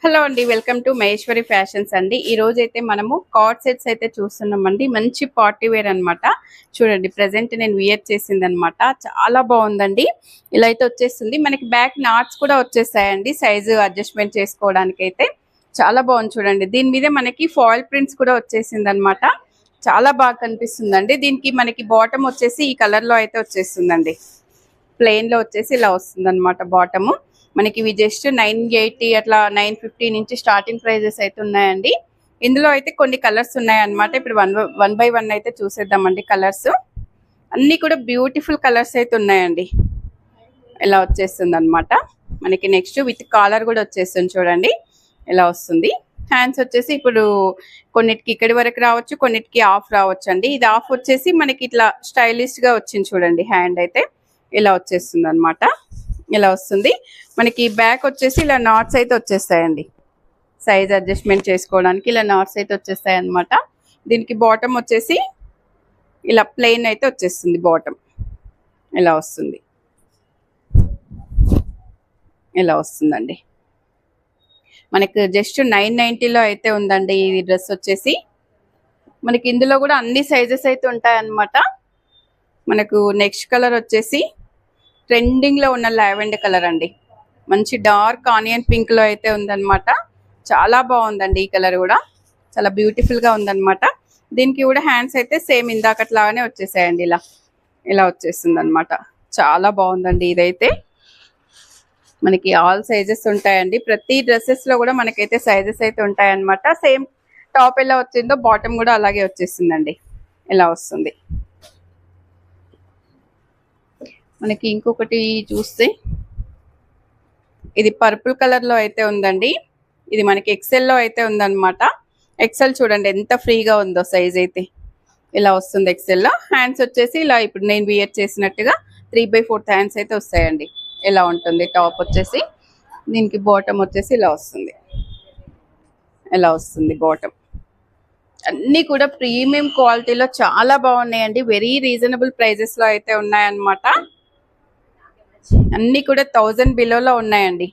Hello అండి, welcome to Maheshwari fashions అండి. ఈ రోజు అయితే మనము కార్డ్ సెట్స్ అయితే చూస్తున్నామండి. మంచి పార్టీ వేర్ అనమాట. చూడండి, ప్రెసెంట్ నేను వియర్ చేసింది అనమాట. చాలా బాగుందండి. ఇలా అయితే వచ్చేస్తుంది. మనకి బ్యాక్ నాట్స్ కూడా వచ్చేసాయండి, సైజు అడ్జస్ట్మెంట్ చేసుకోవడానికి అయితే చాలా బాగుంది. చూడండి, దీని మీద మనకి ఫాయిల్ ప్రింట్స్ కూడా వచ్చేసింది అనమాట. చాలా బాగా కనిపిస్తుందండి. దీనికి మనకి బాటమ్ వచ్చేసి ఈ కలర్ లో అయితే వచ్చేస్తుందండి. ప్లెయిన్ లో వచ్చేసి ఇలా వస్తుంది అనమాట బాటము. మనకి ఇవి జస్ట్ 980 అట్లా 950 నుంచి స్టార్టింగ్ ప్రైజెస్ అయితే ఉన్నాయండి. ఇందులో అయితే కొన్ని కలర్స్ ఉన్నాయన్నమాట. ఇప్పుడు వన్ బై వన్ అయితే చూసేద్దామండి. కలర్స్ అన్ని కూడా బ్యూటిఫుల్ కలర్స్ అయితే ఉన్నాయండి. ఇలా వచ్చేస్తుంది అనమాట. మనకి నెక్స్ట్ విత్ కాలర్ కూడా వచ్చేస్తుంది. చూడండి, ఇలా వస్తుంది. హ్యాండ్స్ వచ్చేసి ఇప్పుడు కొన్నిటికి ఇక్కడి వరకు రావచ్చు, కొన్నిటికి ఆఫ్ రావచ్చు అండి. ఇది ఆఫ్ వచ్చేసి మనకి ఇట్లా స్టైలిష్ గా వచ్చింది. చూడండి, హ్యాండ్ అయితే ఇలా వచ్చేస్తుంది అనమాట. ఇలా వస్తుంది. మనకి బ్యాక్ వచ్చేసి ఇలా నాట్స్ అయితే వచ్చేస్తాయండి. సైజ్ అడ్జస్ట్మెంట్ చేసుకోవడానికి ఇలా నాట్స్ అయితే వచ్చేస్తాయి అనమాట. దీనికి బాటమ్ వచ్చేసి ఇలా ప్లెయిన్ అయితే వచ్చేస్తుంది. బాటమ్ ఇలా వస్తుంది. ఇలా వస్తుందండి. మనకు జస్ట్ 990లో అయితే ఉందండి ఈ డ్రెస్ వచ్చేసి. మనకి ఇందులో కూడా అన్ని సైజెస్ అయితే ఉంటాయన్నమాట. మనకు నెక్స్ట్ కలర్ వచ్చేసి ట్రెండింగ్ లో ఉన్న లావెండర్ కలర్ అండి. మంచి డార్క్ ఆనియన్ పింక్ లో అయితే ఉందన్నమాట. చాలా బాగుందండి. ఈ కలర్ కూడా చాలా బ్యూటిఫుల్ గా ఉందన్నమాట. దీనికి కూడా హ్యాండ్స్ అయితే సేమ్ ఇందాకట్లాగానే వచ్చేసాయండి. ఇలా ఇలా వచ్చేస్తుంది అనమాట. చాలా బాగుందండి. ఇదైతే మనకి ఆల్ సైజెస్ ఉంటాయండి. ప్రతి డ్రెస్సెస్ లో కూడా మనకైతే సైజెస్ అయితే ఉంటాయన్నమాట. సేమ్ టాప్ ఎలా వచ్చిందో బాటమ్ కూడా అలాగే వచ్చేసిందండి. ఇలా వస్తుంది. మనకి ఇంకొకటి చూస్తే ఇది పర్పుల్ కలర్ లో అయితే ఉందండి. ఇది మనకి ఎక్సెల్ లో అయితే ఉందన్నమాట. ఎక్సెల్ చూడండి ఎంత ఫ్రీగా ఉందో. సైజ్ అయితే ఇలా వస్తుంది. ఎక్సెల్ లో హ్యాండ్స్ వచ్చేసి ఇలా ఇప్పుడు నేను వియర్ చేసినట్టుగా 3/4 హ్యాండ్స్ అయితే వస్తాయండి. ఇలా ఉంటుంది. టాప్ వచ్చేసి దీనికి బాటమ్ వచ్చేసి ఇలా వస్తుంది. ఇలా వస్తుంది బాటమ్. అన్నీ కూడా ప్రీమియం క్వాలిటీలో చాలా బాగున్నాయండి. వెరీ రీజనబుల్ ప్రైజెస్ లో అయితే ఉన్నాయన్నమాట. అన్ని కూడా 1000 బిలోలో ఉన్నాయండి.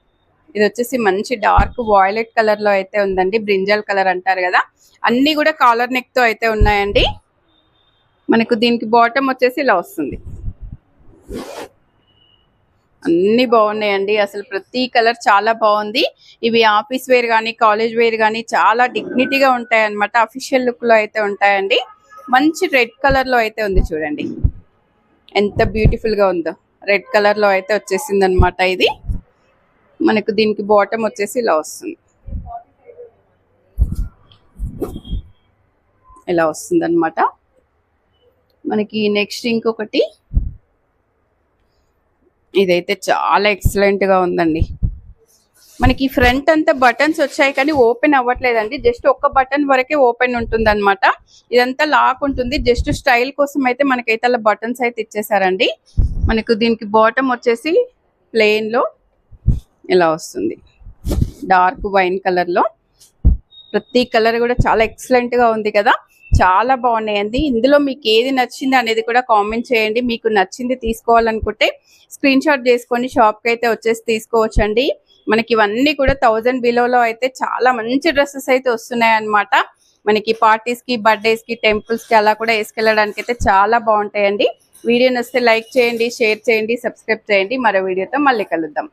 ఇది వచ్చేసి మంచి డార్క్ వాయిలెట్ కలర్ లో అయితే ఉందండి. బ్రింజల్ కలర్ అంటారు కదా. అన్ని కూడా కాలర్ నెక్ తో అయితే ఉన్నాయండి. మనకు దీనికి బాటమ్ వచ్చేసి ఇలా వస్తుంది. అన్ని బాగున్నాయండి. అసలు ప్రతి కలర్ చాలా బాగుంది. ఇవి ఆఫీస్ వేర్ కానీ కాలేజ్ వేర్ కానీ చాలా డిగ్నిటీగా ఉంటాయి అన్నమాట. అఫీషియల్ లుక్ లో అయితే ఉంటాయండి. మంచి రెడ్ కలర్ లో అయితే ఉంది. చూడండి ఎంత బ్యూటిఫుల్ గా ఉందో. రెడ్ కలర్ లో అయితే వచ్చేసింది అనమాట. ఇది మనకు దీనికి బాటమ్ వచ్చేసి ఇలా వస్తుంది. ఇలా వస్తుంది అనమాట. మనకి నెక్స్ట్ ఇంకొకటి ఇదైతే చాలా ఎక్సలెంట్ గా ఉందండి. మనకి ఫ్రంట్ అంతా బటన్స్ వచ్చాయి కానీ ఓపెన్ అవ్వట్లేదండి. జస్ట్ ఒక్క బటన్ వరకే ఓపెన్ ఉంటుంది అనమాట. ఇదంతా లాక్ ఉంటుంది. జస్ట్ స్టైల్ కోసం అయితే మనకైతే అలా బటన్స్ అయితే ఇచ్చేసారండి. మనకు దీనికి బాటమ్ వచ్చేసి ప్లెయిన్ లో ఇలా వస్తుంది. డార్క్ వైన్ కలర్ లో. ప్రతి కలర్ కూడా చాలా ఎక్సలెంట్ గా ఉంది కదా. చాలా బాగున్నాయండి. ఇందులో మీకు ఏది నచ్చింది అనేది కూడా కామెంట్ చేయండి. మీకు నచ్చింది తీసుకోవాలనుకుంటే స్క్రీన్ షాట్ చేసుకొని షాప్ కి అయితే వచ్చేసి తీసుకోవచ్చండి. మనకి ఇవన్నీ కూడా 1000 బిలోలో అయితే చాలా మంచి డ్రెస్సెస్ అయితే వస్తున్నాయి అన్నమాట. మనకి పార్టీస్ కి, బర్త్డేస్ కి, టెంపుల్స్ కి అలా కూడా వేసుకెళ్ళడానికి అయితే చాలా బాగుంటాయండి. వీడియో నచ్చితే లైక్ చేయండి, షేర్ చేయండి, సబ్స్క్రైబ్ చేయండి. మరో వీడియోతో మళ్ళీ కలుద్దాం.